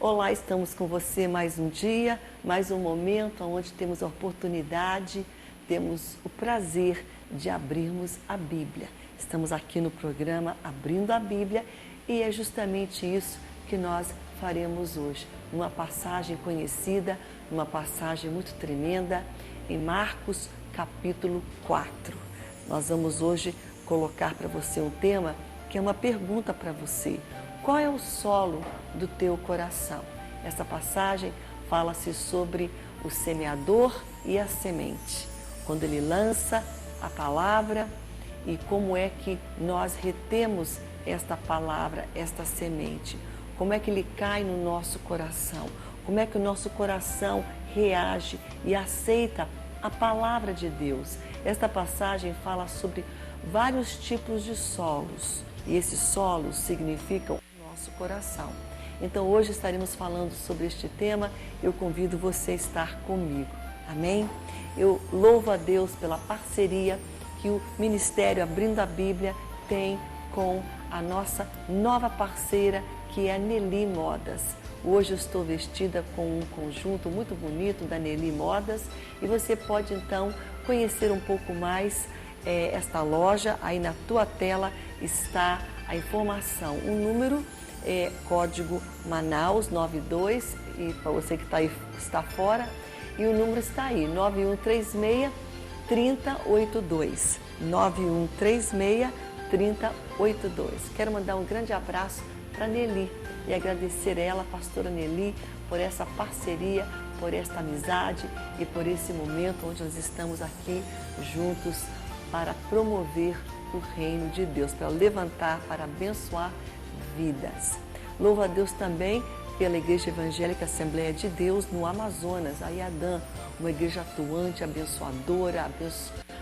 Olá, estamos com você mais um dia, mais um momento onde temos a oportunidade, temos o prazer de abrirmos a Bíblia. Estamos aqui no programa Abrindo a Bíblia e é justamente isso que nós faremos hoje. Uma passagem conhecida, uma passagem muito tremenda, em Marcos capítulo 4. Nós vamos hoje colocar para você um tema que é uma pergunta para você. Qual é o solo do teu coração? Essa passagem fala-se sobre o semeador e a semente. Quando ele lança a palavra e como é que nós retemos esta palavra, esta semente. Como é que ele cai no nosso coração? Como é que o nosso coração reage e aceita a palavra de Deus? Esta passagem fala sobre vários tipos de solos e esses solos significam o nosso coração. Então hoje estaremos falando sobre este tema. Eu convido você a estar comigo. Amém? Eu louvo a Deus pela parceria que o Ministério Abrindo a Bíblia tem com a nossa nova parceira, que é a Nelly Modas. Hoje eu estou vestida com um conjunto muito bonito da Nelly Modas e você pode então conhecer um pouco mais esta loja. Aí na tua tela está a informação, o número código Manaus 92, e para você que está fora, e o número está aí, 9136 3082, 9136 3082. Quero mandar um grande abraço para Nelly e agradecer ela, a pastora Nelly, por essa parceria, por esta amizade e por esse momento onde nós estamos aqui juntos para promover o reino de Deus, para levantar, para abençoar vidas. Louvo a Deus também pela Igreja Evangélica Assembleia de Deus no Amazonas, a IADAM, uma igreja atuante, abençoadora,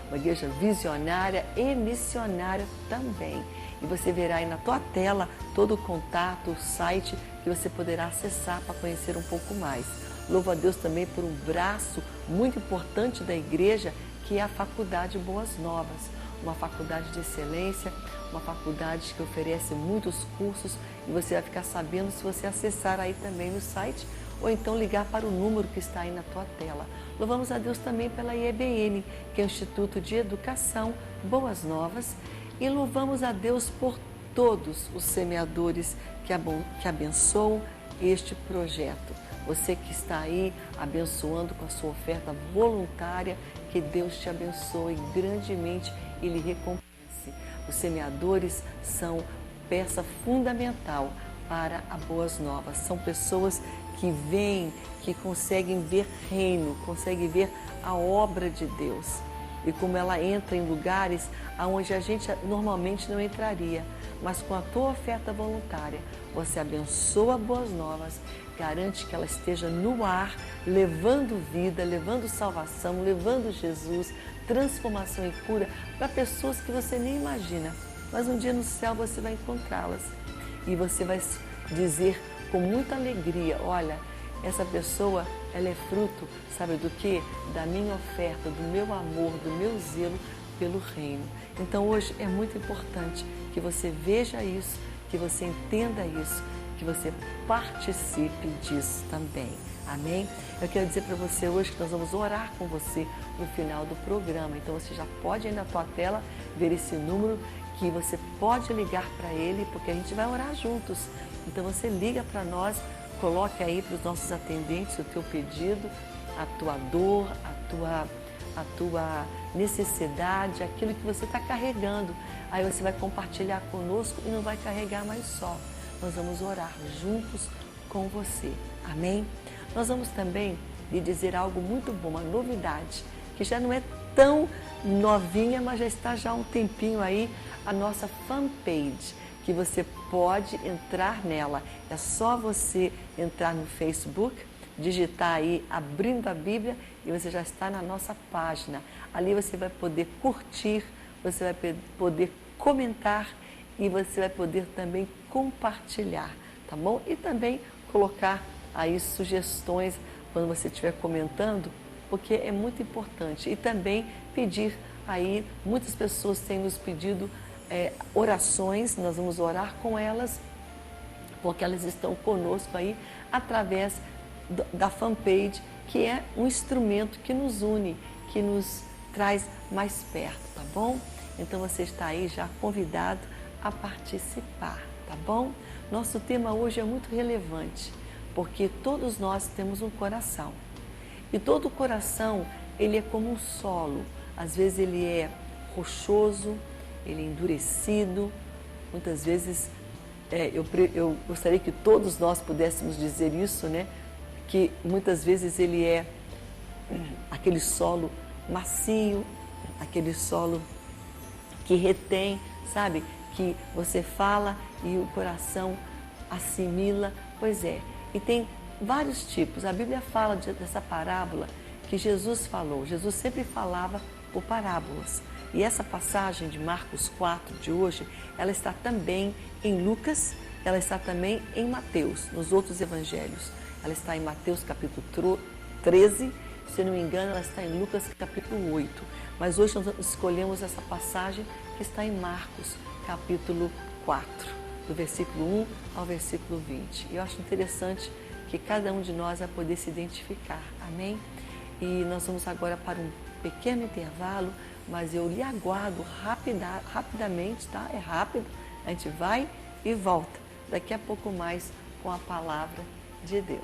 uma igreja visionária e missionária também. E você verá aí na tua tela todo o contato, o site que você poderá acessar para conhecer um pouco mais. Louvo a Deus também por um braço muito importante da igreja, que é a Faculdade Boas Novas, uma faculdade de excelência, uma faculdade que oferece muitos cursos e você vai ficar sabendo se você acessar aí também no site ou então ligar para o número que está aí na tua tela. Louvamos a Deus também pela IEBN, que é o Instituto de Educação Boas Novas, e louvamos a Deus por todos os semeadores que abençoam este projeto. Você que está aí abençoando com a sua oferta voluntária, que Deus te abençoe grandemente e lhe recompense. Os semeadores são peça fundamental para a Boas Novas. São pessoas que veem, que conseguem ver reino, conseguem ver a obra de Deus. E como ela entra em lugares onde a gente normalmente não entraria. Mas com a tua oferta voluntária, você abençoa Boas Novas, garante que ela esteja no ar, levando vida, levando salvação, levando Jesus, transformação e cura para pessoas que você nem imagina. Mas um dia no céu você vai encontrá-las e você vai dizer com muita alegria: olha, essa pessoa, ela é fruto, sabe do quê? Da minha oferta, do meu amor, do meu zelo pelo reino. Então hoje é muito importante que você veja isso, que você entenda isso, que você participe disso também. Amém? Eu quero dizer para você hoje que nós vamos orar com você no final do programa. Então você já pode aí na tua tela ver esse número que você pode ligar para ele, porque a gente vai orar juntos. Então você liga para nós, coloque aí para os nossos atendentes o teu pedido, a tua dor, a tua necessidade, aquilo que você está carregando. Aí você vai compartilhar conosco e não vai carregar mais só. Nós vamos orar juntos com você. Amém? Nós vamos também lhe dizer algo muito bom, uma novidade, que já não é tão novinha, mas já está já há um tempinho aí, a nossa fanpage, que você pode entrar nela. É só você entrar no Facebook, digitar aí Abrindo a Bíblia e você já está na nossa página. Ali você vai poder curtir, você vai poder comentar e você vai poder também compartilhar, tá bom? E também colocar aí sugestões quando você estiver comentando, porque é muito importante. E também pedir aí, muitas pessoas têm nos pedido orações, nós vamos orar com elas, porque elas estão conosco aí através da fanpage, que é um instrumento que nos une, que nos traz mais perto, tá bom? Então você está aí já convidado a participar, tá bom? Nosso tema hoje é muito relevante, porque todos nós temos um coração. E todo coração, ele é como um solo. Às vezes ele é rochoso, ele é endurecido. Muitas vezes, eu gostaria que todos nós pudéssemos dizer isso, né? Que muitas vezes ele é aquele solo macio, aquele solo que retém, sabe? Que você fala e o coração assimila. Pois é, e tem vários tipos. A Bíblia fala dessa parábola que Jesus falou. Jesus sempre falava por parábolas. E essa passagem de Marcos 4 de hoje, ela está também em Lucas, ela está também em Mateus, nos outros evangelhos. Ela está em Mateus capítulo 13, se não me engano, ela está em Lucas capítulo 8. Mas hoje nós escolhemos essa passagem que está em Marcos capítulo 4, do versículo 1 ao versículo 20. E eu acho interessante que cada um de nós vai poder se identificar, amém? E nós vamos agora para um pequeno intervalo, mas eu lhe aguardo rapidamente, tá? É rápido, a gente vai e volta daqui a pouco mais com a palavra de Deus.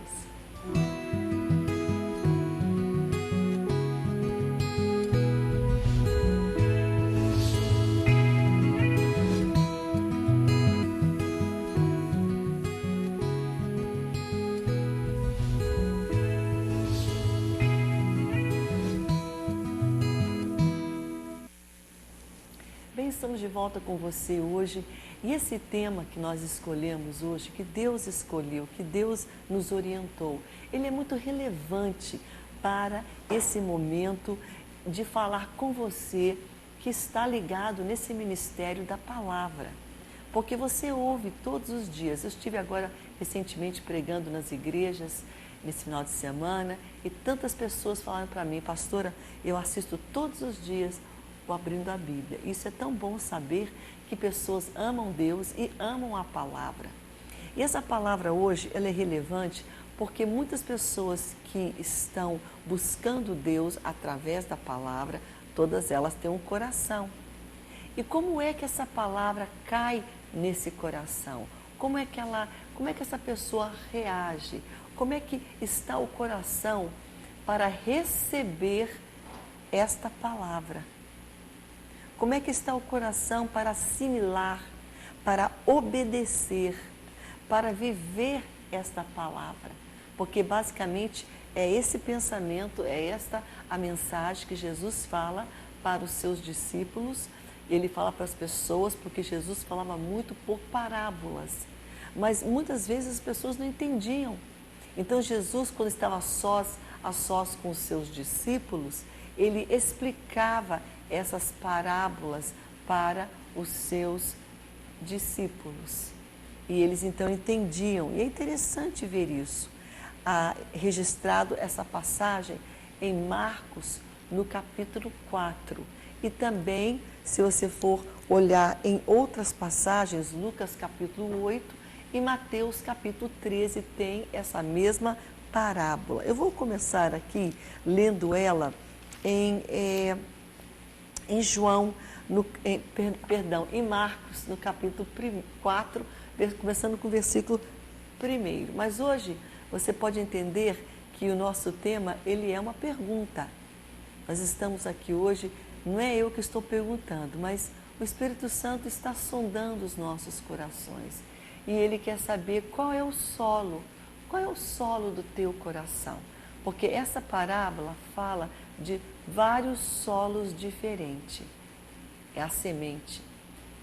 Bem, estamos de volta com você hoje e esse tema que nós escolhemos hoje, que Deus escolheu, que Deus nos orientou, ele é muito relevante para esse momento de falar com você que está ligado nesse ministério da palavra. Porque você ouve todos os dias. Eu estive agora recentemente pregando nas igrejas, nesse final de semana, e tantas pessoas falaram para mim: pastora, eu assisto todos os dias o Abrindo a Bíblia. Isso é tão bom saber que pessoas amam Deus e amam a palavra. E essa palavra hoje, ela é relevante porque muitas pessoas que estão buscando Deus através da palavra, todas elas têm um coração. E como é que essa palavra cai nesse coração? Como é que essa pessoa reage? Como é que está o coração para receber esta palavra? Como é que está o coração para assimilar, para obedecer, para viver esta palavra? Porque basicamente é esse pensamento, é esta a mensagem que Jesus fala para os seus discípulos. Ele fala para as pessoas, porque Jesus falava muito por parábolas. Mas muitas vezes as pessoas não entendiam. Então Jesus, quando estava a sós com os seus discípulos, ele explicava essas parábolas para os seus discípulos. E eles então entendiam. E é interessante ver isso. Registrado essa passagem em Marcos, no capítulo 4. E também, se você for olhar em outras passagens, Lucas capítulo 8 e Mateus capítulo 13 tem essa mesma parábola. Eu vou começar aqui lendo ela em João, em Marcos, no capítulo 4, começando com o versículo 1. Mas hoje você pode entender que o nosso tema, ele é uma pergunta. Nós estamos aqui hoje, não é eu que estou perguntando, mas o Espírito Santo está sondando os nossos corações. E ele quer saber qual é o solo do teu coração. Porque essa parábola fala de vários solos diferentes. É a semente,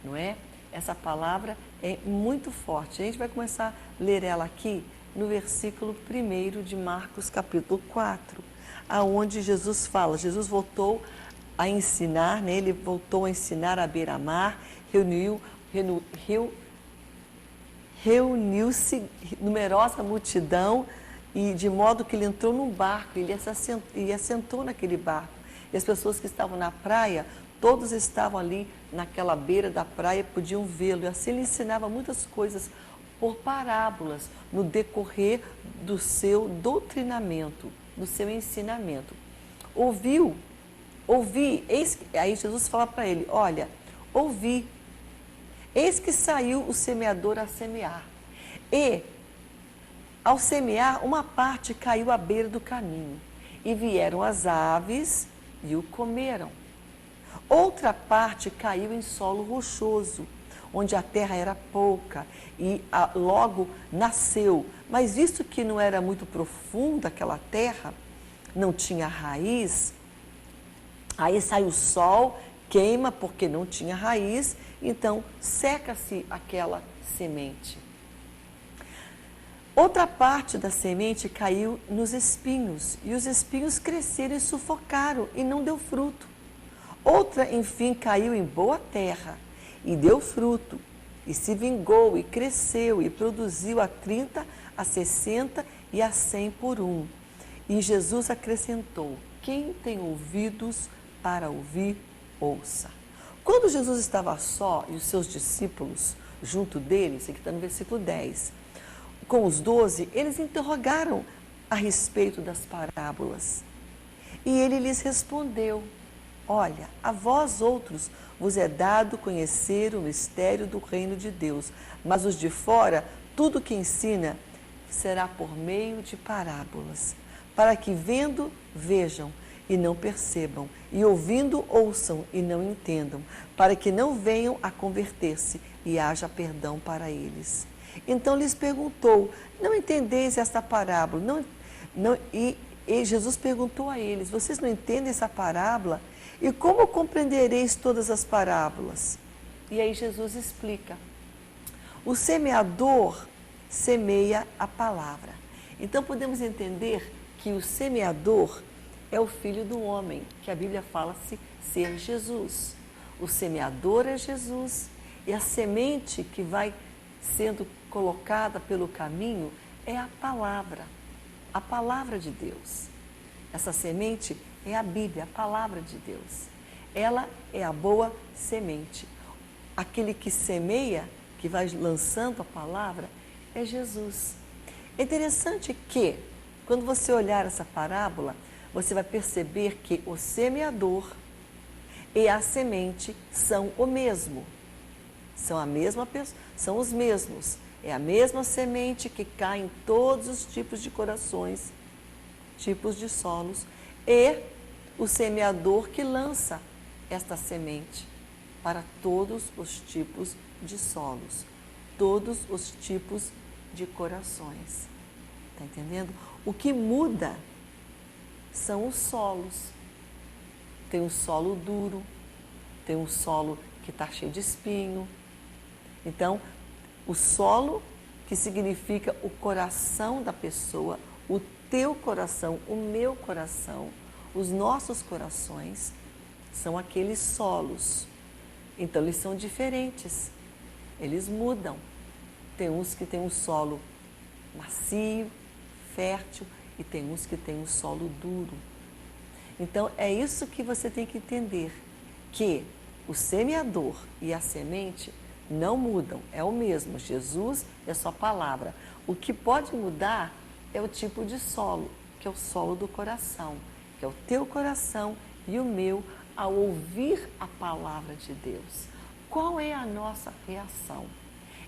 não é? Essa palavra é muito forte. A gente vai começar a ler ela aqui no versículo 1 de Marcos capítulo 4, aonde Jesus fala. Jesus voltou a ensinar, né? Ele voltou a ensinar à beira-mar, reuniu-se numerosa multidão, e de modo que ele entrou num barco, e assentou naquele barco. E as pessoas que estavam na praia, todos estavam ali naquela beira da praia, podiam vê-lo. E assim ele ensinava muitas coisas por parábolas no decorrer do seu doutrinamento, do seu ensinamento. Ouvi, aí Jesus fala para ele, olha, ouvi, eis que saiu o semeador a semear. E, ao semear, uma parte caiu à beira do caminho, e vieram as aves e o comeram. Outra parte caiu em solo rochoso, onde a terra era pouca, e logo nasceu. Mas visto que não era muito profunda aquela terra, não tinha raiz, aí sai o sol, queima porque não tinha raiz, então seca-se aquela semente. Outra parte da semente caiu nos espinhos, e os espinhos cresceram e sufocaram, e não deu fruto. Outra, enfim, caiu em boa terra, e deu fruto, e se vingou, e cresceu, e produziu a 30, a 60 e a 100 por um. E Jesus acrescentou, quem tem ouvidos para ouvir, ouça. Quando Jesus estava só, e os seus discípulos junto dele, isso aqui está no versículo 10, com os 12, eles interrogaram a respeito das parábolas. E ele lhes respondeu, olha, a vós outros vos é dado conhecer o mistério do reino de Deus, mas os de fora, tudo que ensina, será por meio de parábolas, para que vendo, vejam e não percebam, e ouvindo, ouçam e não entendam, para que não venham a converter-se e haja perdão para eles. Então lhes perguntou, não entendeis esta parábola? E Jesus perguntou a eles, vocês não entendem essa parábola? E como compreendereis todas as parábolas? E aí Jesus explica. O semeador semeia a palavra. Então podemos entender que o semeador é o Filho do Homem, que a Bíblia fala-se ser Jesus. O semeador é Jesus e a semente que vai sendo colocada pelo caminho é a palavra de Deus. Essa semente é a Bíblia, a palavra de Deus. Ela é a boa semente. Aquele que semeia, que vai lançando a palavra, é Jesus. É interessante que, quando você olhar essa parábola, você vai perceber que o semeador e a semente são o mesmo. São a mesma pessoa, são os mesmos. É a mesma semente que cai em todos os tipos de corações, tipos de solos, e o semeador que lança esta semente para todos os tipos de solos, todos os tipos de corações. Está entendendo? O que muda são os solos. Tem um solo duro, tem um solo que está cheio de espinho. Então, o solo, que significa o coração da pessoa, o teu coração, o meu coração, os nossos corações, são aqueles solos. Então, eles são diferentes, eles mudam. Tem uns que têm um solo macio, fértil, e tem uns que têm um solo duro. Então, é isso que você tem que entender, que o semeador e a semente não mudam, é o mesmo, Jesus é só palavra. O que pode mudar é o tipo de solo, que é o solo do coração, que é o teu coração e o meu ao ouvir a palavra de Deus. Qual é a nossa reação?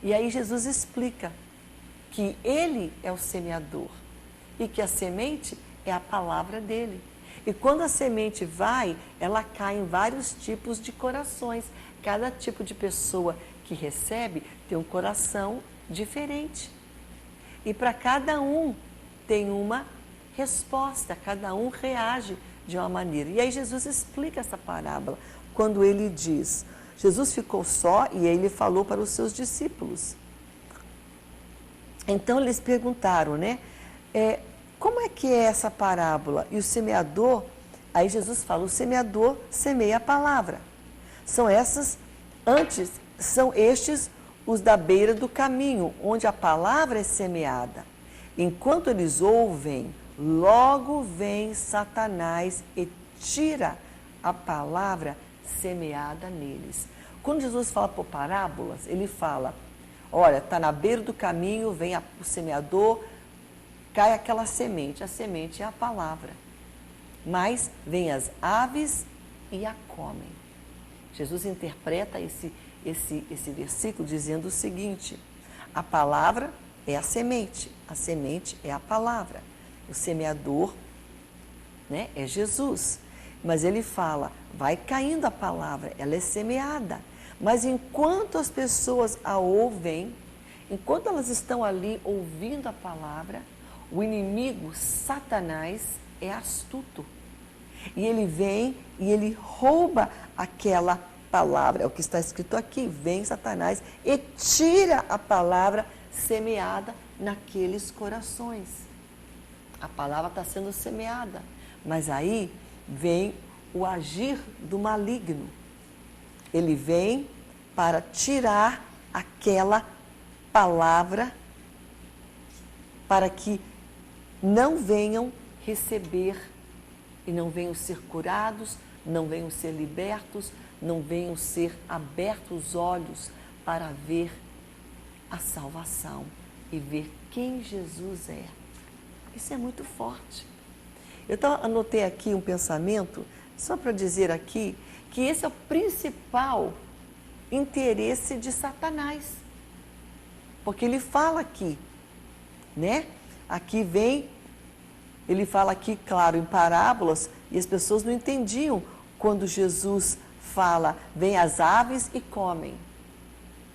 E aí Jesus explica que ele é o semeador e que a semente é a palavra dele. E quando a semente vai, ela cai em vários tipos de corações. Cada tipo de pessoa que recebe tem um coração diferente. E para cada um tem uma resposta, cada um reage de uma maneira. E aí Jesus explica essa parábola quando ele diz, Jesus ficou só e ele falou para os seus discípulos. Então eles perguntaram, né? Como é que é essa parábola? E o semeador, aí Jesus fala, o semeador semeia a palavra. São estes os da beira do caminho, onde a palavra é semeada. Enquanto eles ouvem, logo vem Satanás e tira a palavra semeada neles. Quando Jesus fala por parábolas, ele fala, Olha, está na beira do caminho, vem o semeador, cai aquela semente. A semente é a palavra. Mas vem as aves e a comem. Jesus interpreta esse versículo dizendo o seguinte: a palavra é a semente é a palavra. O semeador, né, é Jesus. Mas ele fala, vai caindo a palavra, ela é semeada. Mas enquanto as pessoas a ouvem, enquanto elas estão ali ouvindo a palavra, o inimigo, Satanás, é astuto. E ele vem e ele rouba aquela palavra. É o que está escrito aqui. Vem Satanás e tira a palavra semeada naqueles corações. A palavra está sendo semeada. Mas aí vem o agir do maligno. Ele vem para tirar aquela palavra para que não venham receber e não venham ser curados, não venham ser libertos, não venham ser abertos os olhos para ver a salvação e ver quem Jesus é. Isso é muito forte. Eu anotei aqui um pensamento, só para dizer aqui, que esse é o principal interesse de Satanás. Porque ele fala aqui, né? Aqui vem, ele fala aqui, claro, em parábolas, e as pessoas não entendiam quando Jesus fala, vem as aves e comem.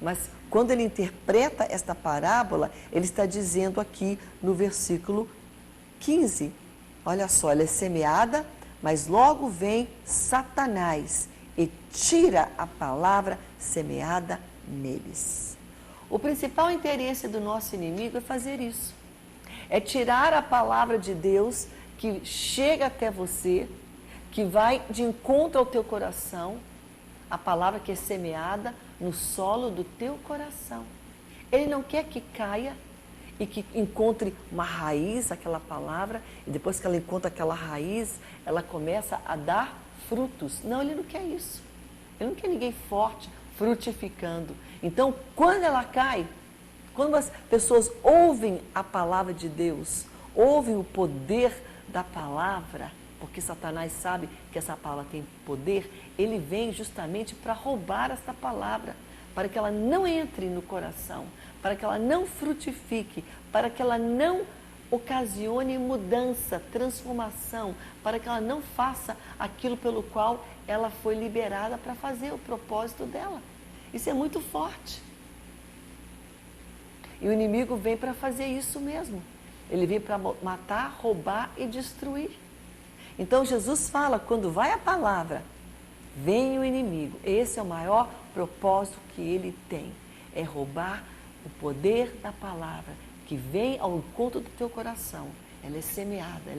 Mas quando ele interpreta esta parábola, ele está dizendo aqui no versículo 15, olha só, ela é semeada, mas logo vem Satanás e tira a palavra semeada neles. O principal interesse do nosso inimigo é fazer isso. É tirar a palavra de Deus que chega até você, que vai de encontro ao teu coração, a palavra que é semeada no solo do teu coração. Ele não quer que caia e que encontre uma raiz, aquela palavra, e depois que ela encontra aquela raiz, ela começa a dar frutos. Não, ele não quer isso. Ele não quer ninguém forte, frutificando. Então, quando ela cai, quando as pessoas ouvem a palavra de Deus, ouvem o poder da palavra, porque Satanás sabe que essa palavra tem poder, ele vem justamente para roubar essa palavra, para que ela não entre no coração, para que ela não frutifique, para que ela não ocasione mudança, transformação, para que ela não faça aquilo pelo qual ela foi liberada para fazer o propósito dela. Isso é muito forte. E o inimigo vem para fazer isso mesmo. Ele vem para matar, roubar e destruir. Então Jesus fala, quando vai a palavra, vem o inimigo. Esse é o maior propósito que ele tem. É roubar o poder da palavra, que vem ao encontro do teu coração. Ela é semeada,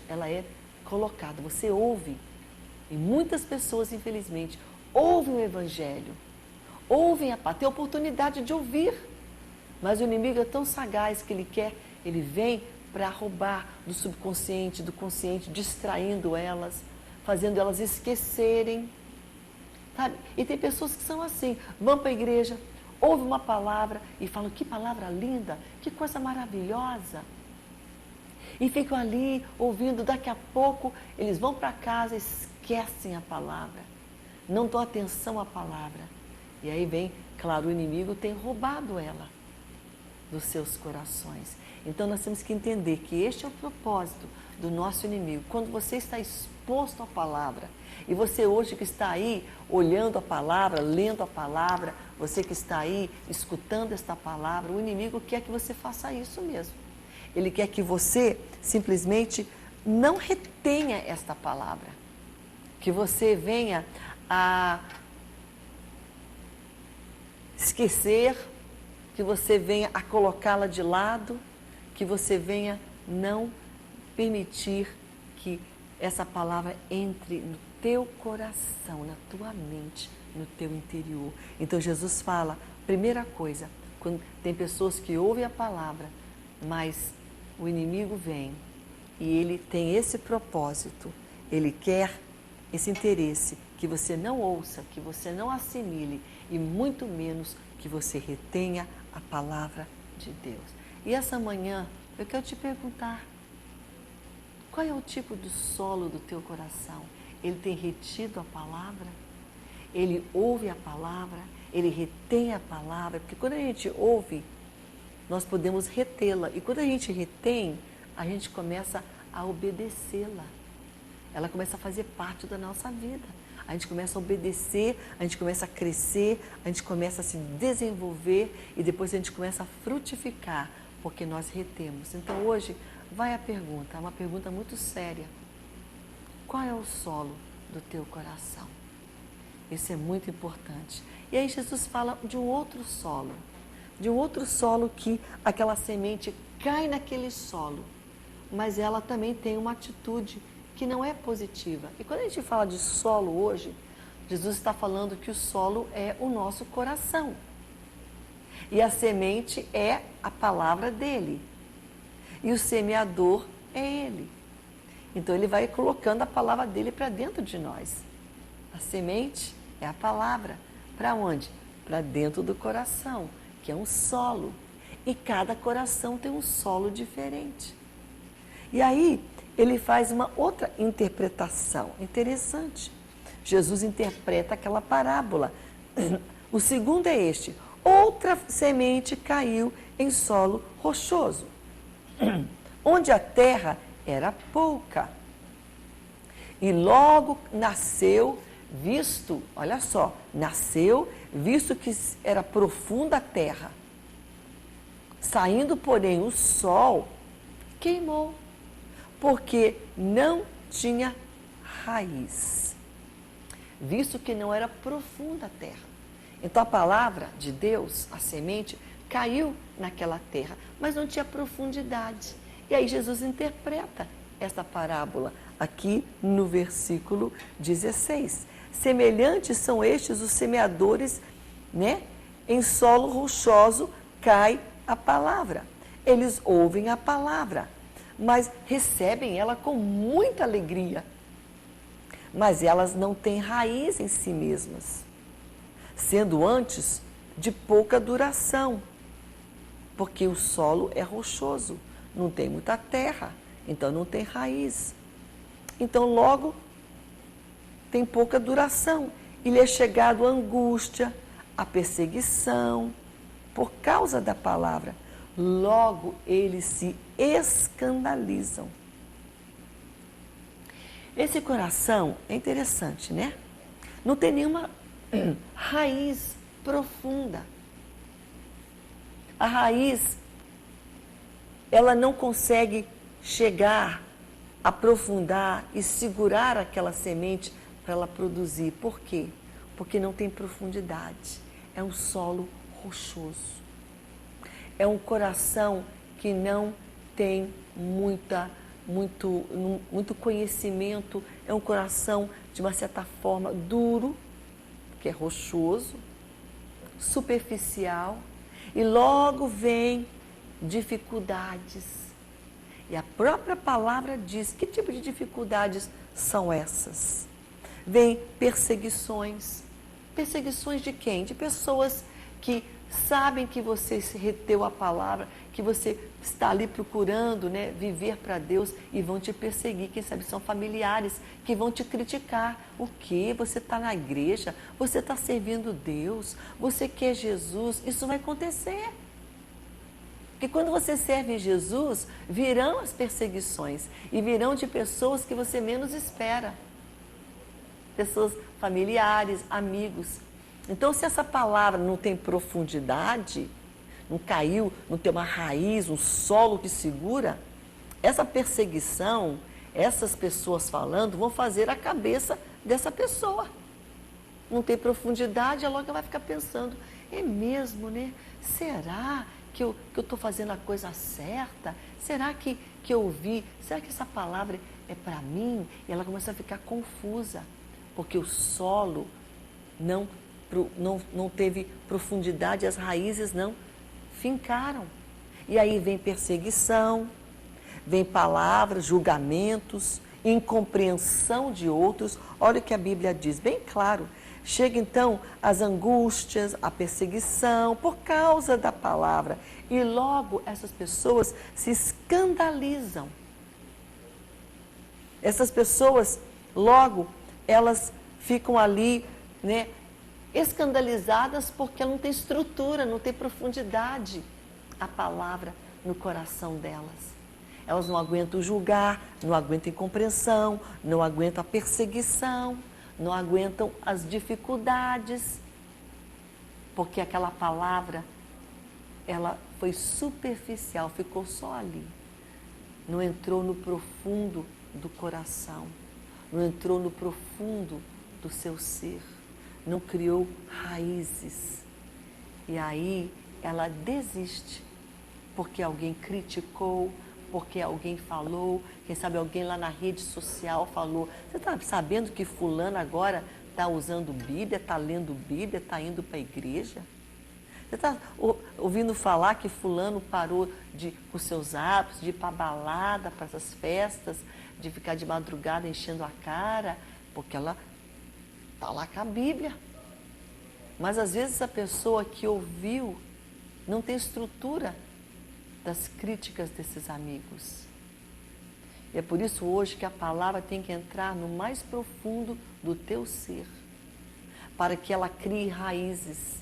ela é colocada. Você ouve. E muitas pessoas, infelizmente, ouvem o evangelho. Ouvem tem oportunidade de ouvir. Mas o inimigo é tão sagaz que ele vem para roubar do subconsciente, do consciente, distraindo elas, fazendo elas esquecerem. Sabe? E tem pessoas que são assim, vão para a igreja, ouvem uma palavra e falam, que palavra linda, que coisa maravilhosa. E ficam ali ouvindo, daqui a pouco eles vão para casa e esquecem a palavra. Não dão atenção à palavra. E aí vem, claro, o inimigo tem roubado ela dos seus corações. Então nós temos que entender que este é o propósito do nosso inimigo. Quando você está exposto à palavra, e você hoje que está aí olhando a palavra, lendo a palavra, você que está aí escutando esta palavra, o inimigo quer que você faça isso mesmo. Ele quer que você simplesmente não retenha esta palavra, que você venha a esquecer, que você venha a colocá-la de lado, que você venha não permitir que essa palavra entre no teu coração, na tua mente, no teu interior. Então Jesus fala, primeira coisa, quando tem pessoas que ouvem a palavra, mas o inimigo vem e ele tem esse propósito, ele quer esse interesse, que você não ouça, que você não assimile e muito menos que você retenha a palavra de Deus. E essa manhã eu quero te perguntar, qual é o tipo de solo do teu coração? Ele tem retido a palavra? Ele ouve a palavra? Ele retém a palavra? Porque quando a gente ouve, nós podemos retê-la. E quando a gente retém, a gente começa a obedecê-la. Ela começa a fazer parte da nossa vida. A gente começa a obedecer, a gente começa a crescer, a gente começa a se desenvolver e depois a gente começa a frutificar, porque nós retemos. Então hoje vai a pergunta, é uma pergunta muito séria. Qual é o solo do teu coração? Isso é muito importante. E aí Jesus fala de um outro solo que aquela semente cai naquele solo, mas ela também tem uma atitude que não é positiva. E quando a gente fala de solo hoje, Jesus está falando que o solo é o nosso coração. E a semente é a palavra dele. E o semeador é ele. Então ele vai colocando a palavra dele para dentro de nós. A semente é a palavra. Para onde? Para dentro do coração, que é um solo. E cada coração tem um solo diferente. E aí ele faz uma outra interpretação interessante. Jesus interpreta aquela parábola. O segundo é este. Outra semente caiu em solo rochoso, onde a terra era pouca. E logo nasceu, olha só, visto que era profunda a terra. Saindo, porém, o sol, queimou, porque não tinha raiz, visto que não era profunda a terra. Então a palavra de Deus, a semente, caiu naquela terra, mas não tinha profundidade. E aí Jesus interpreta essa parábola aqui no versículo 16. Semelhantes são estes os semeadores, né? Em solo rochoso cai a palavra. Eles ouvem a palavra, mas recebem ela com muita alegria. Mas elas não têm raiz em si mesmas, sendo antes de pouca duração, porque o solo é rochoso, não tem muita terra, então não tem raiz. Então logo tem pouca duração, e lhe é chegado a angústia, a perseguição, por causa da palavra. Logo eles se escandalizam. Esse coração é interessante, né? Não tem nenhuma raiz profunda. A raiz, ela não consegue chegar, aprofundar e segurar aquela semente para ela produzir. Por quê? Porque não tem profundidade. É um solo rochoso. É um coração que não tem muito conhecimento. É um coração, de uma certa forma, duro, que é rochoso, superficial, e logo vem dificuldades. E a própria palavra diz que tipo de dificuldades são essas. Vem perseguições. Perseguições de quem? De pessoas que sabem que você reteu a palavra, que você está ali procurando, né, viver para Deus, e vão te perseguir. Quem sabe são familiares que vão te criticar. O quê? Você está na igreja, você está servindo Deus, você quer Jesus, isso vai acontecer. Porque quando você serve Jesus, virão as perseguições, e virão de pessoas que você menos espera. Pessoas familiares, amigos. Então, se essa palavra não tem profundidade, não caiu, não tem uma raiz, um solo que segura, essa perseguição, essas pessoas falando, vão fazer a cabeça dessa pessoa. Não tem profundidade, ela logo vai ficar pensando, é mesmo, né? Será que eu estou fazendo a coisa certa? Será que eu ouvi? Será que essa palavra é para mim? E ela começa a ficar confusa, porque o solo não teve profundidade, as raízes não fincaram. E aí vem perseguição, vem palavras, julgamentos, incompreensão de outros. Olha o que a Bíblia diz, bem claro. Chega então as angústias, a perseguição por causa da palavra. E logo essas pessoas se escandalizam. Essas pessoas, logo, elas ficam ali, né, escandalizadas porque não tem estrutura, não tem profundidade a palavra no coração delas. Elas não aguentam julgar, não aguentam incompreensão, não aguentam a perseguição, não aguentam as dificuldades, porque aquela palavra, ela foi superficial, ficou só ali. Não entrou no profundo do coração, não entrou no profundo do seu ser, não criou raízes. E aí ela desiste, porque alguém criticou, porque alguém falou, quem sabe alguém lá na rede social falou. Você está sabendo que fulano agora está usando Bíblia, está lendo Bíblia, está indo para a igreja? Você está ouvindo falar que fulano parou com seus hábitos, de ir para a balada, para essas festas, de ficar de madrugada enchendo a cara, porque ela está lá com a Bíblia. Mas às vezes a pessoa que ouviu não tem estrutura das críticas desses amigos. E é por isso hoje que a palavra tem que entrar no mais profundo do teu ser, para que ela crie raízes,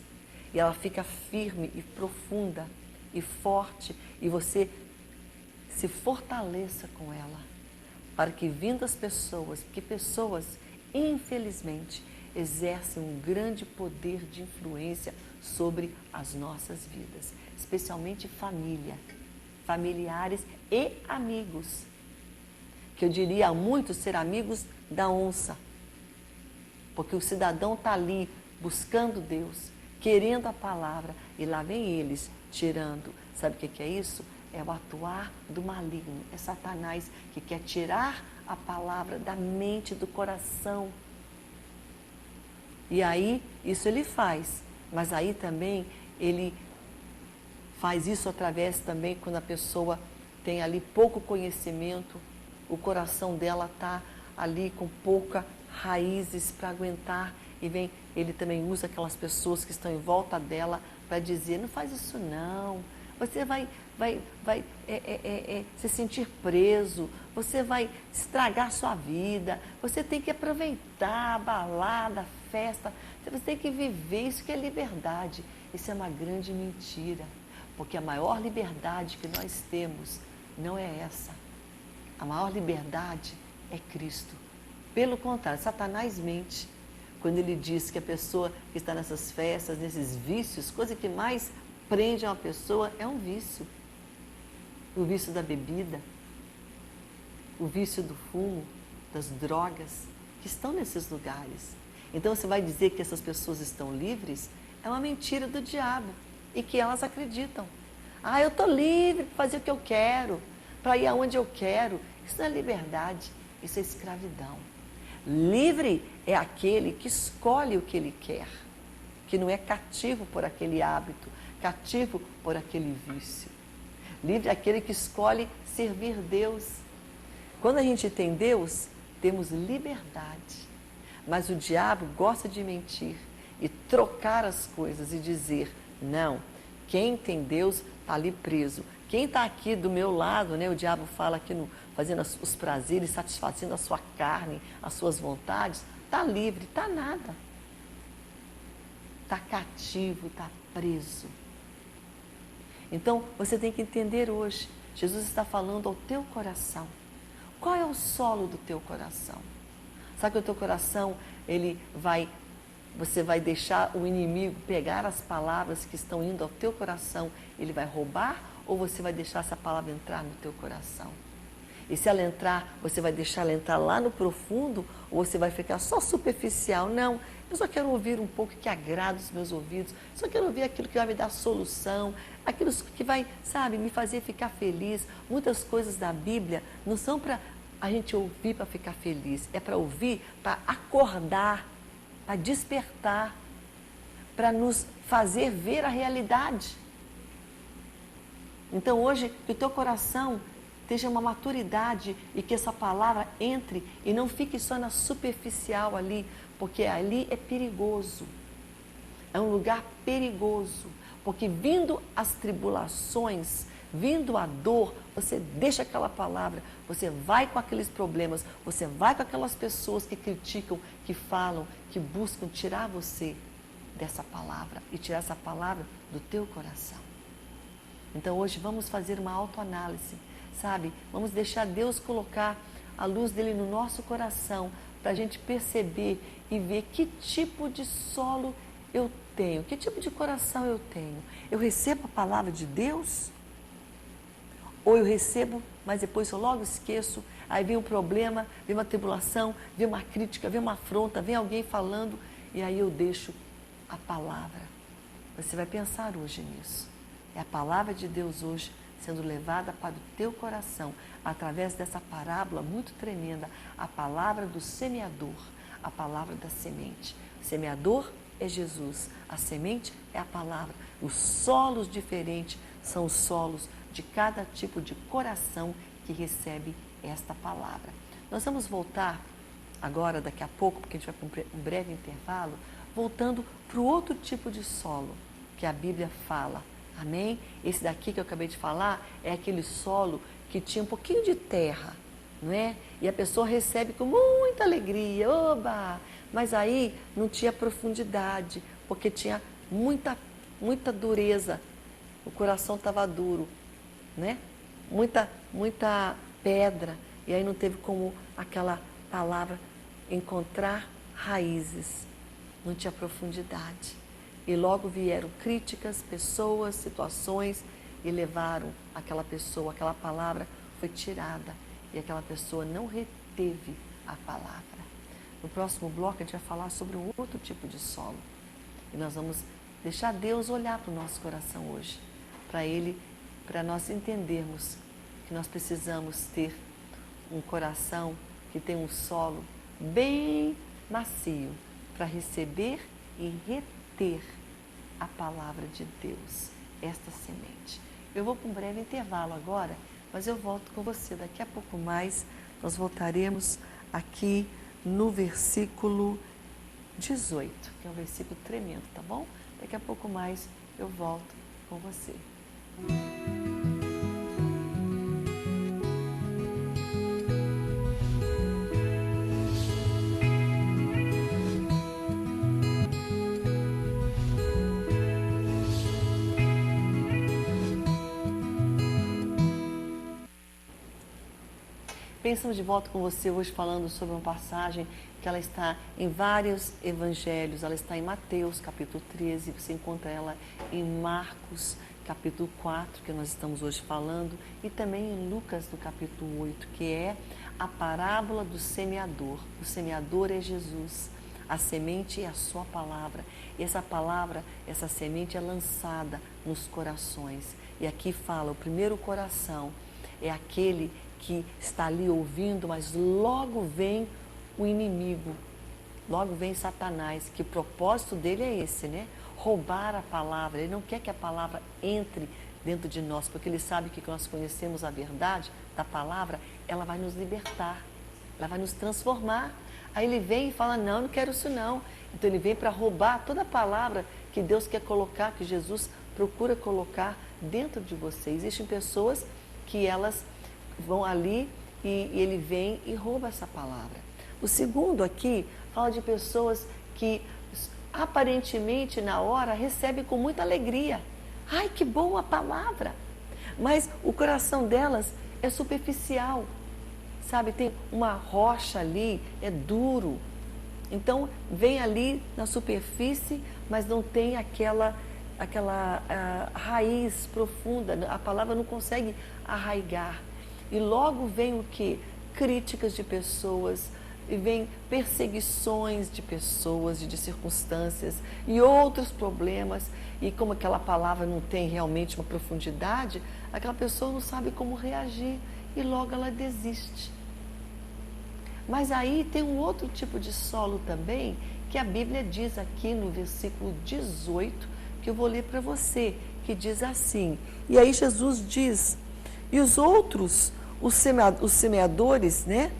e ela fica firme e profunda e forte, e você se fortaleça com ela, para que vindo as pessoas, porque pessoas, infelizmente, exercem um grande poder de influência sobre as nossas vidas, especialmente família, familiares e amigos, que eu diria a muitos ser amigos da onça, porque o cidadão está ali buscando Deus, querendo a palavra, e lá vem eles tirando. Sabe o que é isso? É o atuar do maligno, é Satanás que quer tirar a palavra da mente, do coração. E aí, isso ele faz, mas aí também ele faz isso através também quando a pessoa tem ali pouco conhecimento, o coração dela está ali com pouca raízes para aguentar, e vem, ele também usa aquelas pessoas que estão em volta dela para dizer, não faz isso não, você vai se sentir preso, você vai estragar sua vida, você tem que aproveitar a balada, a festa, você tem que viver, isso que é liberdade. Isso é uma grande mentira, porque a maior liberdade que nós temos não é essa. A maior liberdade é Cristo. Pelo contrário, Satanás mente quando ele diz que a pessoa que está nessas festas, nesses vícios, coisa que mais prende uma pessoa é um vício. O vício da bebida, o vício do fumo, das drogas, que estão nesses lugares. Então você vai dizer que essas pessoas estão livres? É uma mentira do diabo e que elas acreditam. Ah, eu estou livre para fazer o que eu quero, para ir aonde eu quero. Isso não é liberdade, isso é escravidão. Livre é aquele que escolhe o que ele quer, que não é cativo por aquele hábito, cativo por aquele vício. Livre é aquele que escolhe servir Deus. Quando a gente tem Deus, temos liberdade. Mas o diabo gosta de mentir e trocar as coisas e dizer, não, quem tem Deus está ali preso. Quem está aqui do meu lado, né, o diabo fala aqui fazendo os prazeres, satisfazendo a sua carne, as suas vontades, está livre, está nada. Está cativo, está preso. Então, você tem que entender hoje, Jesus está falando ao teu coração. Qual é o solo do teu coração? Sabe que o teu coração, você vai deixar o inimigo pegar as palavras que estão indo ao teu coração, ele vai roubar, ou você vai deixar essa palavra entrar no teu coração? E se ela entrar, você vai deixar ela entrar lá no profundo, ou você vai ficar só superficial? Não, eu só quero ouvir um pouco que agrada os meus ouvidos, só quero ouvir aquilo que vai me dar solução, aquilo que vai, sabe, me fazer ficar feliz. Muitas coisas da Bíblia não são para a gente ouvir para ficar feliz, é para ouvir, para acordar, para despertar, para nos fazer ver a realidade. Então hoje, que o teu coração esteja uma maturidade e que essa palavra entre e não fique só na superficial ali, porque ali é perigoso. É um lugar perigoso, porque vindo as tribulações, vindo a dor, você deixa aquela palavra, você vai com aqueles problemas, você vai com aquelas pessoas que criticam, que falam, que buscam tirar você dessa palavra e tirar essa palavra do teu coração. Então hoje vamos fazer uma autoanálise, sabe? Vamos deixar Deus colocar a luz dele no nosso coração para a gente perceber e ver que tipo de solo eu tenho, que tipo de coração eu tenho. Eu recebo a palavra de Deus? Ou eu recebo, mas depois eu logo esqueço, aí vem um problema, vem uma tribulação, vem uma crítica, vem uma afronta, vem alguém falando, e aí eu deixo a palavra. Você vai pensar hoje nisso. É a palavra de Deus hoje sendo levada para o teu coração, através dessa parábola muito tremenda, a palavra do semeador, a palavra da semente. O semeador é Jesus, a semente é a palavra. Os solos diferentes são os solos de cada tipo de coração que recebe esta palavra. Nós vamos voltar agora, daqui a pouco, porque a gente vai para um breve intervalo, voltando para o outro tipo de solo que a Bíblia fala. Amém? Esse daqui que eu acabei de falar é aquele solo que tinha um pouquinho de terra, não é? E a pessoa recebe com muita alegria, oba! Mas aí não tinha profundidade, porque tinha muita dureza. O coração estava duro, né? Muita pedra. E aí não teve como aquela palavra encontrar raízes. Não tinha profundidade. E logo vieram críticas, pessoas, situações e levaram aquela pessoa, aquela palavra foi tirada e aquela pessoa não reteve a palavra. No próximo bloco a gente vai falar sobre um outro tipo de solo. E nós vamos deixar Deus olhar para o nosso coração hoje, para nós entendermos que nós precisamos ter um coração que tem um solo bem macio para receber e reter a palavra de Deus, esta semente. Eu vou para um breve intervalo agora, mas eu volto com você. Daqui a pouco mais, nós voltaremos aqui no versículo 18, que é um versículo tremendo, tá bom? Daqui a pouco mais eu volto com você. Estamos de volta com você hoje falando sobre uma passagem que ela está em vários evangelhos. Ela está em Mateus, capítulo 13, você encontra ela em Marcos, capítulo 4, que nós estamos hoje falando, e também em Lucas, no capítulo 8, que é a parábola do semeador. O semeador é Jesus, a semente é a sua palavra. E essa palavra, essa semente é lançada nos corações. E aqui fala, o primeiro coração é aquele que está ali ouvindo, mas logo vem o inimigo, logo vem Satanás, que o propósito dele é esse, né? Roubar a palavra. Ele não quer que a palavra entre dentro de nós, porque ele sabe que nós conhecemos a verdade da palavra, ela vai nos libertar, ela vai nos transformar. Aí ele vem e fala, não, não quero isso não. Então ele vem para roubar toda a palavra que Deus quer colocar, que Jesus procura colocar dentro de você. Existem pessoas que elas vão ali e ele vem e rouba essa palavra. O segundo aqui fala de pessoas que aparentemente na hora recebem com muita alegria. Ai, que boa palavra! Mas o coração delas é superficial, sabe? Tem uma rocha ali, é duro. Então vem ali na superfície, mas não tem aquela raiz profunda. A palavra não consegue arraigar. E logo vem o quê? Críticas de pessoas, e vem perseguições de pessoas, de circunstâncias e outros problemas. E como aquela palavra não tem realmente uma profundidade, aquela pessoa não sabe como reagir e logo ela desiste. Mas aí tem um outro tipo de solo também, que a Bíblia diz aqui no versículo 18, que eu vou ler para você, que diz assim, e aí Jesus diz, e os outros os semeadores, né?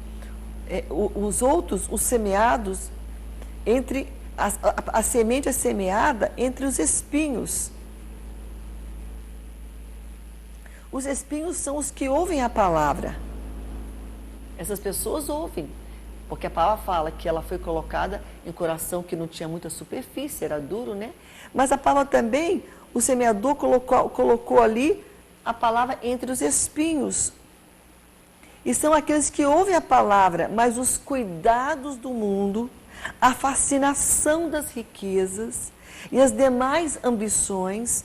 Os outros, os semeados, entre a semente é semeada entre os espinhos. Os espinhos são os que ouvem a palavra. Essas pessoas ouvem, porque a palavra fala que ela foi colocada em coração que não tinha muita superfície, era duro, né? Mas a palavra também, o semeador colocou ali a palavra entre os espinhos. E são aqueles que ouvem a palavra, mas os cuidados do mundo, a fascinação das riquezas e as demais ambições,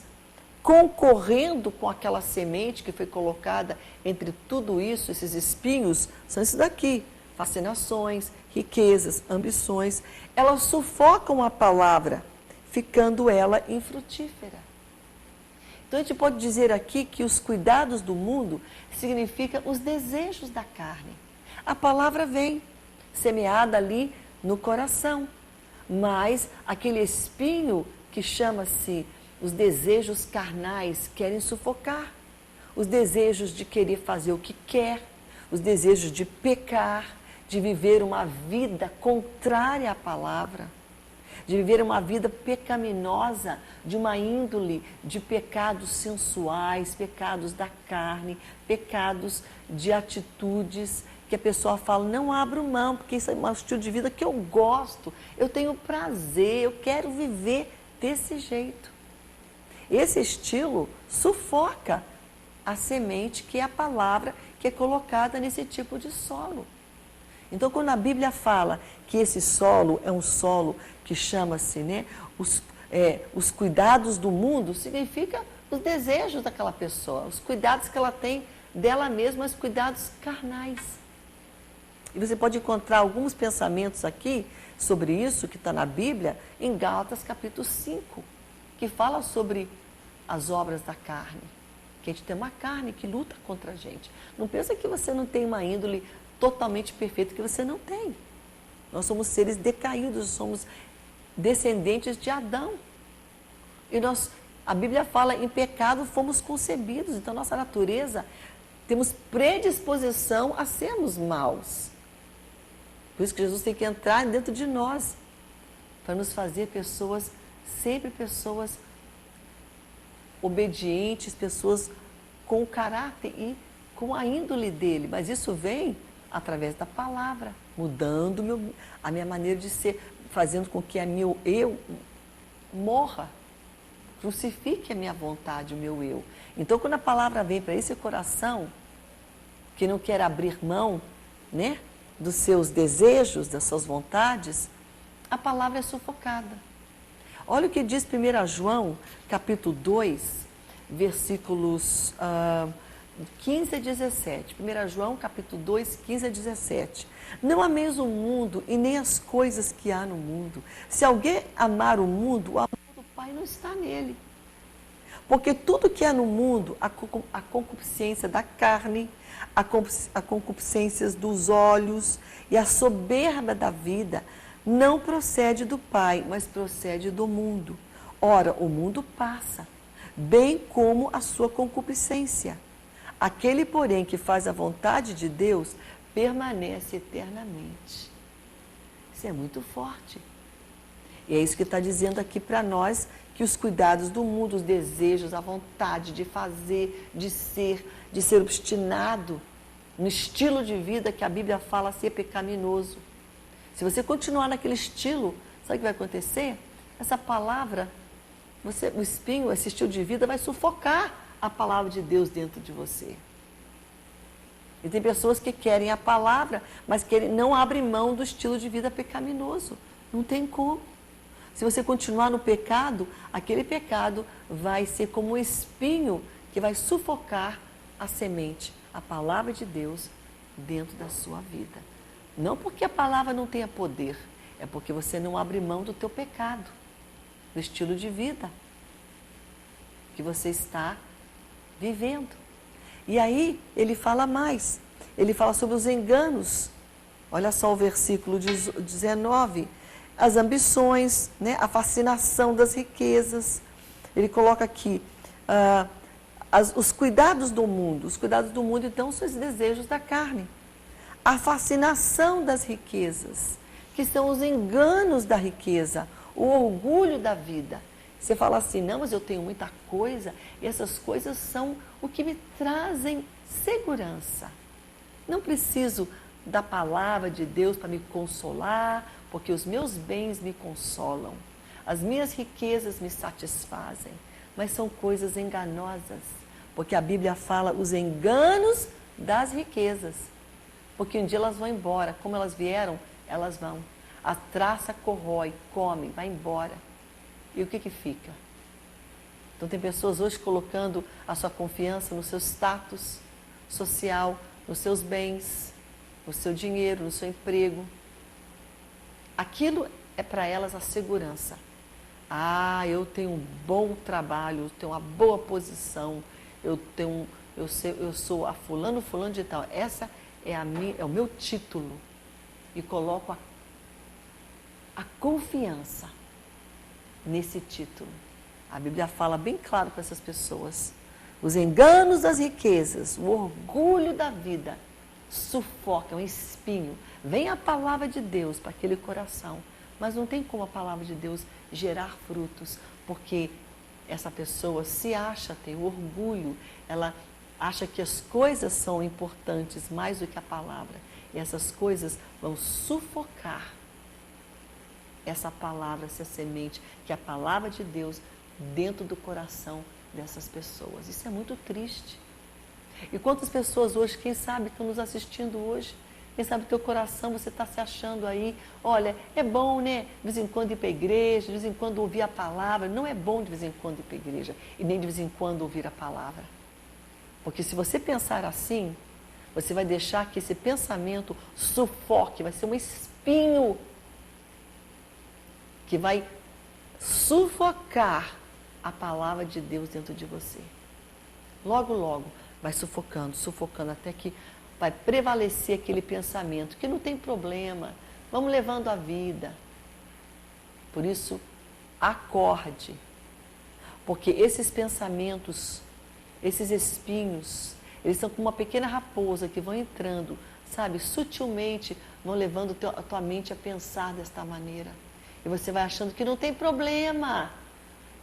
concorrendo com aquela semente que foi colocada entre tudo isso, esses espinhos, são esses daqui, fascinações, riquezas, ambições, elas sufocam a palavra, ficando ela infrutífera. Então a gente pode dizer aqui que os cuidados do mundo significam os desejos da carne. A palavra vem semeada ali no coração, mas aquele espinho que chama-se os desejos carnais querem sufocar, os desejos de querer fazer o que quer, os desejos de pecar, de viver uma vida contrária à palavra, de viver uma vida pecaminosa, de uma índole de pecados sensuais, pecados da carne, pecados de atitudes que a pessoa fala, não abro mão, porque isso é um estilo de vida que eu gosto, eu tenho prazer, eu quero viver desse jeito. Esse estilo sufoca a semente, que é a palavra que é colocada nesse tipo de solo. Então, quando a Bíblia fala que esse solo é um solo que chama-se, né, os cuidados do mundo, significa os desejos daquela pessoa, os cuidados que ela tem dela mesma, os cuidados carnais. E você pode encontrar alguns pensamentos aqui sobre isso, que está na Bíblia, em Gálatas capítulo 5, que fala sobre as obras da carne. Que a gente tem uma carne que luta contra a gente. Não pensa que você não tem uma índole totalmente perfeita, que você não tem. Nós somos seres decaídos, somos descendentes de Adão. E a Bíblia fala, em pecado fomos concebidos. Então, nossa natureza, temos predisposição a sermos maus. Por isso que Jesus tem que entrar dentro de nós, para nos fazer pessoas, sempre pessoas obedientes, pessoas com o caráter e com a índole dele. Mas isso vem através da palavra, mudando a minha maneira de ser, fazendo com que meu eu morra, crucifique a minha vontade, o meu eu. Então, quando a palavra vem para esse coração, que não quer abrir mão, né, dos seus desejos, das suas vontades, a palavra é sufocada. Olha o que diz 1 João, capítulo 2, versículos 15 a 17. 1 João, capítulo 2, 15 a 17. Não ameis o mundo e nem as coisas que há no mundo. Se alguém amar o mundo, o amor do Pai não está nele. Porque tudo que há no mundo, a concupiscência da carne, a concupiscência dos olhos e a soberba da vida, não procede do Pai, mas procede do mundo. Ora, o mundo passa, bem como a sua concupiscência. Aquele, porém, que faz a vontade de Deus, permanece eternamente. Isso é muito forte. E é isso que está dizendo aqui para nós, que os cuidados do mundo, os desejos, a vontade de fazer, de ser obstinado no estilo de vida que a Bíblia fala ser pecaminoso. Se você continuar naquele estilo, sabe o que vai acontecer? Essa palavra, o espinho, esse estilo de vida vai sufocar a palavra de Deus dentro de você. E tem pessoas que querem a palavra, mas não abrem mão do estilo de vida pecaminoso. Não tem como. Se você continuar no pecado, aquele pecado vai ser como um espinho que vai sufocar a semente, a palavra de Deus, dentro da sua vida. Não porque a palavra não tenha poder, é porque você não abre mão do teu pecado, do estilo de vida que você está vivendo. E aí ele fala mais, ele fala sobre os enganos. Olha só o versículo 19, as ambições, né, a fascinação das riquezas. Ele coloca aqui os cuidados do mundo. Os cuidados do mundo, então, são os desejos da carne. A fascinação das riquezas, que são os enganos da riqueza, o orgulho da vida. Você fala assim, não, mas eu tenho muita coisa, e essas coisas são o que me trazem segurança. Não preciso da palavra de Deus para me consolar, porque os meus bens me consolam. As minhas riquezas me satisfazem, mas são coisas enganosas, porque a Bíblia fala os enganos das riquezas. Porque um dia elas vão embora, como elas vieram, elas vão. A traça corrói, come, vai embora. E o que fica? Então tem pessoas hoje colocando a sua confiança no seu status social, nos seus bens, no seu dinheiro, no seu emprego. Aquilo é para elas a segurança. Ah, eu tenho um bom trabalho, eu tenho uma boa posição, eu sou a fulano de tal. Essa é o meu título. E coloco a confiança nesse título. A Bíblia fala bem claro para essas pessoas. Os enganos das riquezas, o orgulho da vida, sufoca, é um espinho. Vem a palavra de Deus para aquele coração, mas não tem como a palavra de Deus gerar frutos, porque essa pessoa se acha, tem orgulho, ela acha que as coisas são importantes mais do que a palavra. E essas coisas vão sufocar essa palavra, essa semente, que é a palavra de Deus dentro do coração dessas pessoas. Isso é muito triste. E quantas pessoas hoje, quem sabe, estão nos assistindo hoje, quem sabe teu coração, você está se achando aí, olha, é bom, né, de vez em quando ir para a igreja, de vez em quando ouvir a palavra. Não é bom de vez em quando ir para a igreja e nem de vez em quando ouvir a palavra. Porque se você pensar assim, você vai deixar que esse pensamento sufoque, vai ser um espinho que vai sufocar a palavra de Deus dentro de você. Logo, logo, vai sufocando, sufocando, até que vai prevalecer aquele pensamento, que não tem problema, vamos levando a vida. Por isso, acorde, porque esses pensamentos, esses espinhos, eles são como uma pequena raposa que vão entrando, sabe, sutilmente vão levando a tua mente a pensar desta maneira. E você vai achando que não tem problema,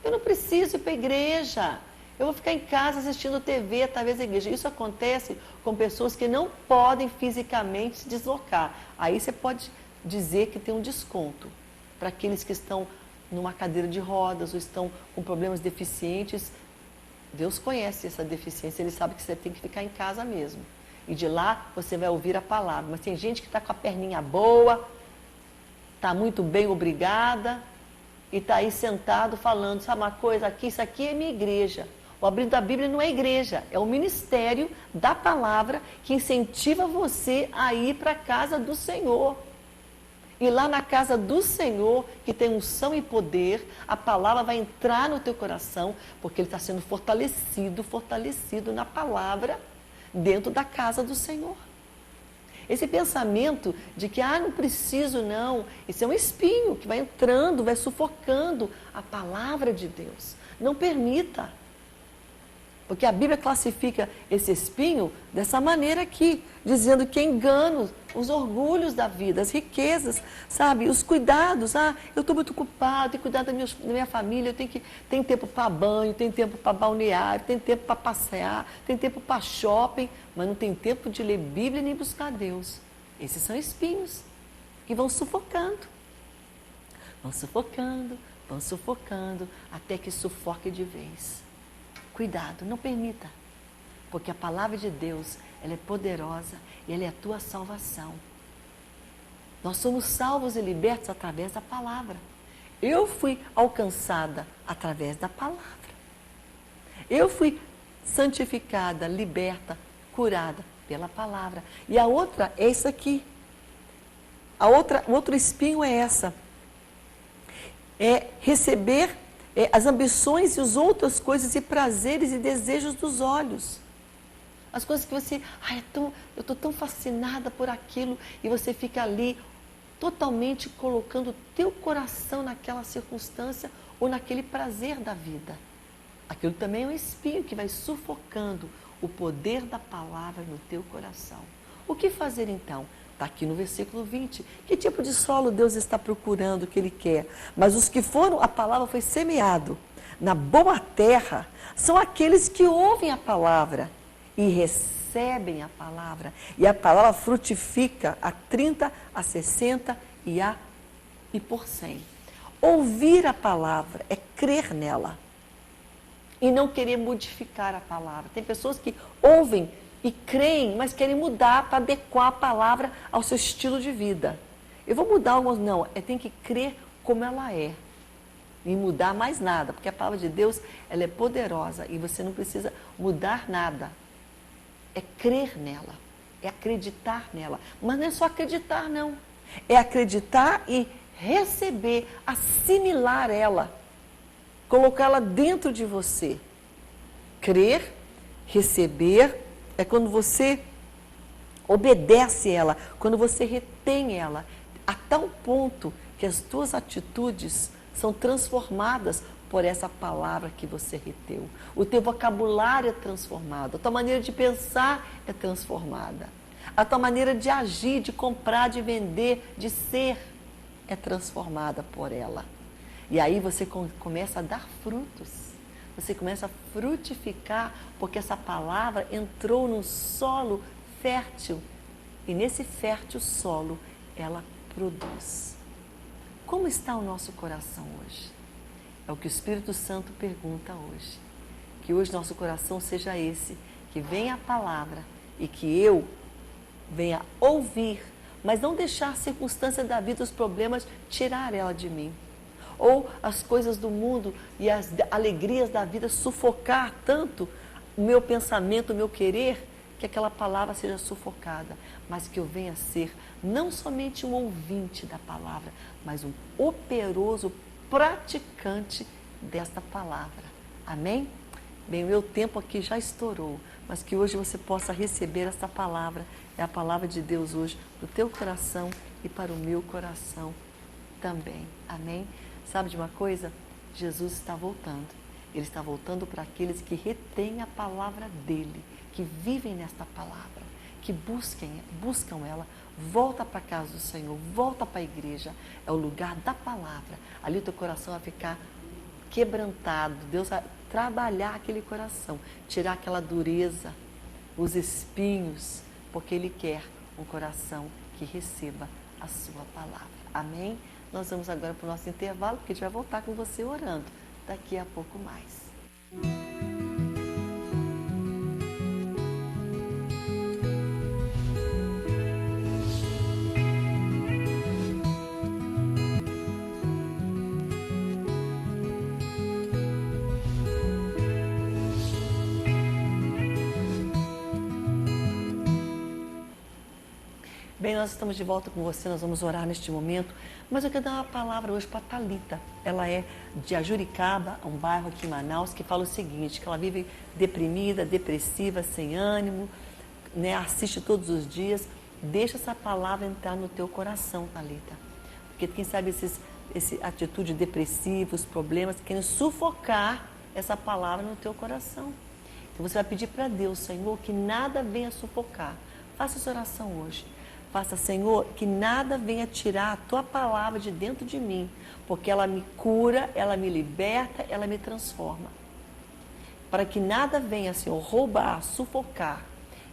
eu não preciso ir para a igreja, eu vou ficar em casa assistindo TV, talvez a igreja. Isso acontece com pessoas que não podem fisicamente se deslocar. Aí você pode dizer que tem um desconto para aqueles que estão numa cadeira de rodas ou estão com problemas deficientes. Deus conhece essa deficiência, Ele sabe que você tem que ficar em casa mesmo. E de lá você vai ouvir a palavra. Mas tem gente que está com a perninha boa, está muito bem, obrigada, e está aí sentado falando, sabe uma coisa, aqui, isso aqui é minha igreja. O abrindo da Bíblia não é igreja, é o ministério da palavra que incentiva você a ir para a casa do Senhor. E lá na casa do Senhor, que tem unção e poder, a palavra vai entrar no teu coração, porque ele está sendo fortalecido na palavra, dentro da casa do Senhor. Esse pensamento de que, não preciso não, isso é um espinho que vai entrando, vai sufocando a palavra de Deus. Não permita. Porque a Bíblia classifica esse espinho dessa maneira aqui, dizendo que engano, os orgulhos da vida, as riquezas, sabe, os cuidados. Eu estou muito ocupado, tenho que cuidar da minha família, tenho tempo para banho, tenho tempo para balneário, tenho tempo para passear, tenho tempo para shopping, mas não tem tempo de ler Bíblia nem buscar Deus. Esses são espinhos que vão sufocando, até que sufoque de vez. Cuidado, não permita, porque a palavra de Deus, ela é poderosa e ela é a tua salvação. Nós somos salvos e libertos através da palavra. Eu fui alcançada através da palavra. Eu fui santificada, liberta, curada pela palavra. E a outra é isso aqui. O outro espinho é essa. É receber as ambições e as outras coisas e prazeres e desejos dos olhos. As coisas que você, eu estou tão fascinada por aquilo, e você fica ali totalmente colocando o teu coração naquela circunstância ou naquele prazer da vida. Aquilo também é um espinho que vai sufocando o poder da palavra no teu coração. O que fazer então? Está aqui no versículo 20. Que tipo de solo Deus está procurando, que Ele quer? Mas os que foram, a palavra foi semeado na boa terra, são aqueles que ouvem a palavra e recebem a palavra. E a palavra frutifica a 30, a 60 e por 100. Ouvir a palavra é crer nela e não querer modificar a palavra. Tem pessoas que ouvem e creem, mas querem mudar para adequar a palavra ao seu estilo de vida. Eu vou mudar algumas, não, tem que crer como ela é. E mudar mais nada, porque a palavra de Deus, ela é poderosa e você não precisa mudar nada. É crer nela, é acreditar nela. Mas não é só acreditar, não. É acreditar e receber, assimilar ela, colocá-la dentro de você. Crer, receber, é quando você obedece ela, quando você retém ela, a tal ponto que as tuas atitudes são transformadas por essa palavra que você reteu. O teu vocabulário é transformado, a tua maneira de pensar é transformada. A tua maneira de agir, de comprar, de vender, de ser, é transformada por ela. E aí você começa a dar frutos. Você começa a frutificar, porque essa palavra entrou num solo fértil. E nesse fértil solo, ela produz. Como está o nosso coração hoje? É o que o Espírito Santo pergunta hoje. Que hoje nosso coração seja esse, que venha a palavra e que eu venha ouvir, mas não deixar a circunstância da vida, os problemas, tirar ela de mim. Ou as coisas do mundo e as alegrias da vida sufocar tanto o meu pensamento, o meu querer, que aquela palavra seja sufocada, mas que eu venha ser não somente um ouvinte da palavra, mas um operoso praticante desta palavra. Amém? Bem, o meu tempo aqui já estourou, mas que hoje você possa receber essa palavra. É a palavra de Deus hoje para o teu coração e para o meu coração também. Amém? Sabe de uma coisa? Jesus está voltando. Ele está voltando para aqueles que retêm a palavra dele, que vivem nesta palavra, que buscam ela. Volta para a casa do Senhor, volta para a igreja. É o lugar da palavra. Ali o teu coração vai ficar quebrantado. Deus vai trabalhar aquele coração, tirar aquela dureza, os espinhos, porque Ele quer um coração que receba a sua palavra. Amém? Nós vamos agora para o nosso intervalo, porque a gente vai voltar com você orando daqui a pouco mais. Bem, nós estamos de volta com você, nós vamos orar neste momento, mas eu quero dar uma palavra hoje para a Thalita. Ela é de Ajuricaba, um bairro aqui em Manaus, que fala o seguinte, que ela vive deprimida, depressiva, sem ânimo, né, assiste todos os dias. Deixa essa palavra entrar no teu coração, Thalita. Porque quem sabe essa atitude depressiva, os problemas, querem sufocar essa palavra no teu coração. Então você vai pedir para Deus, Senhor, que nada venha sufocar. Faça essa oração hoje. Faça, Senhor, que nada venha tirar a Tua palavra de dentro de mim, porque ela me cura, ela me liberta, ela me transforma. Para que nada venha, Senhor, roubar, sufocar,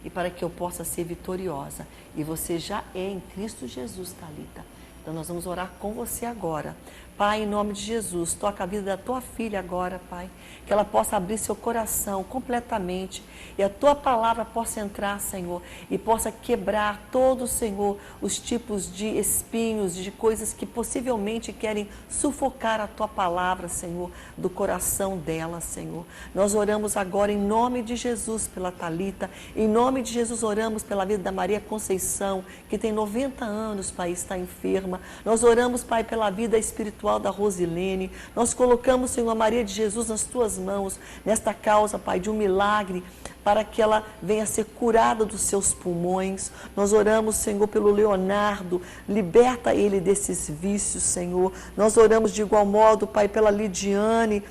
e para que eu possa ser vitoriosa. E você já é em Cristo Jesus, Thalita. Então nós vamos orar com você agora. Pai, em nome de Jesus, toca a vida da tua filha agora, Pai. Que ela possa abrir seu coração completamente e a tua palavra possa entrar, Senhor, e possa quebrar todos, Senhor, os tipos de espinhos, de coisas que possivelmente querem sufocar a tua palavra, Senhor, do coração dela, Senhor. Nós oramos agora em nome de Jesus pela Thalita, em nome de Jesus oramos pela vida da Maria Conceição, que tem 90 anos, Pai, está enferma. Nós oramos, Pai, pela vida espiritual da Rosilene. Nós colocamos, Senhor, a Maria de Jesus nas tuas mãos, nesta causa, Pai, de um milagre, para que ela venha ser curada dos seus pulmões. Nós oramos, Senhor, pelo Leonardo, liberta ele desses vícios, Senhor. Nós oramos de igual modo, Pai, pela Lidiane,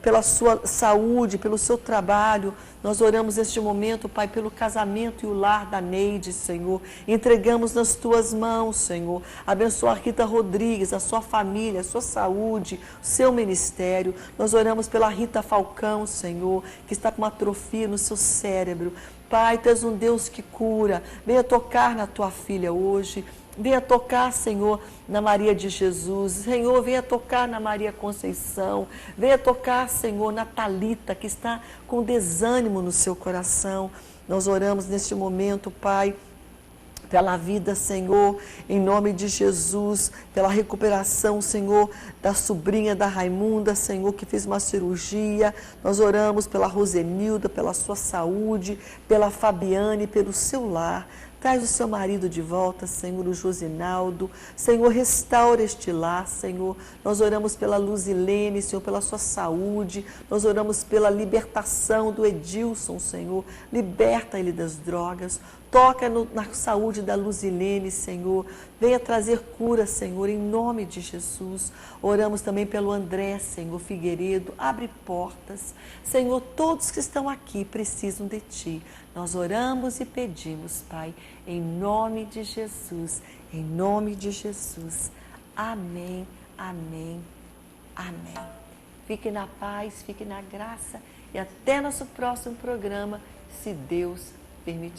pela sua saúde, pelo seu trabalho. Nós oramos neste momento, Pai, pelo casamento e o lar da Neide, Senhor. Entregamos nas tuas mãos, Senhor. Abençoa a Rita Rodrigues, a sua família, a sua saúde, o seu ministério. Nós oramos pela Rita Falcão, Senhor, que está com uma atrofia no seu cérebro. Pai, Tu és um Deus que cura. Venha tocar na tua filha hoje. Venha tocar, Senhor, na Maria de Jesus. Senhor, venha tocar na Maria Conceição. Venha tocar, Senhor, na Thalita, que está com desânimo no seu coração. Nós oramos neste momento, Pai, pela vida, Senhor, em nome de Jesus, pela recuperação, Senhor, da sobrinha da Raimunda, Senhor, que fez uma cirurgia. Nós oramos pela Rosenilda, pela sua saúde, pela Fabiane, pelo seu lar. Traz o seu marido de volta, Senhor, o Josinaldo. Senhor, restaura este lar, Senhor. Nós oramos pela Luzilene, Senhor, pela sua saúde. Nós oramos pela libertação do Edilson, Senhor. Liberta ele das drogas. Toca na saúde da Luzilene, Senhor. Venha trazer cura, Senhor, em nome de Jesus. Oramos também pelo André, Senhor Figueiredo. Abre portas. Senhor, todos que estão aqui precisam de Ti. Nós oramos e pedimos, Pai, em nome de Jesus. Em nome de Jesus. Amém, amém, amém. Fique na paz, fique na graça e até nosso próximo programa, se Deus permitir.